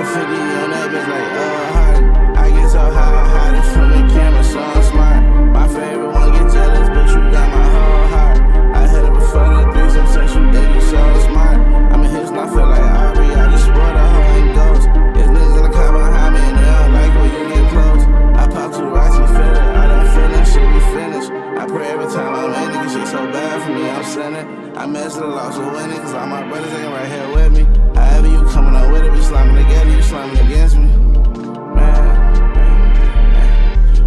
50 on that bitch like, hot. I get so high this from the camera, so I'm smart. My favorite one get jealous, but you got my whole heart. I hit it before the threesome, since you think you so smart. I'm in hips and I feel like Aubrey, I just swore the hoe ain't ghost. There's niggas in the car behind me and they don't like when you get close. I pop to the rocks and feel it, all that feeling shit be finished. I pray every time I'm in, nigga shit so bad for me, I'm sinning. I mess with the loss of winning, cause all my brothers ain't right here with me. However you coming up with it, we slamming together, you slamming against me. Man,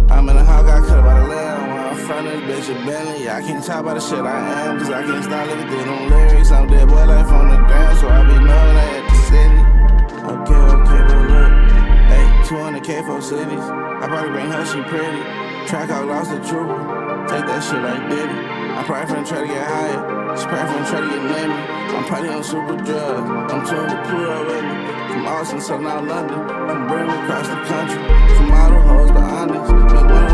I'm in a hog, I cut about a lamb. While I'm front of this bitch a Bentley. I can't talk about the shit I am, cause I can't stop looking through them lyrics. I'm dead boy life on the ground, so I be knowing I at the city. Okay, but look, hey, 200K for cities. I probably bring her, she pretty. Track out, lost the trooper. Take that shit like Diddy. I'm probably finna try to get higher. She probably finna try to get near me. I'm probably on super drugs. I'm touring the crew up with me. From Austin, so now London. From Britain across the country. From all the hoes to honest. Been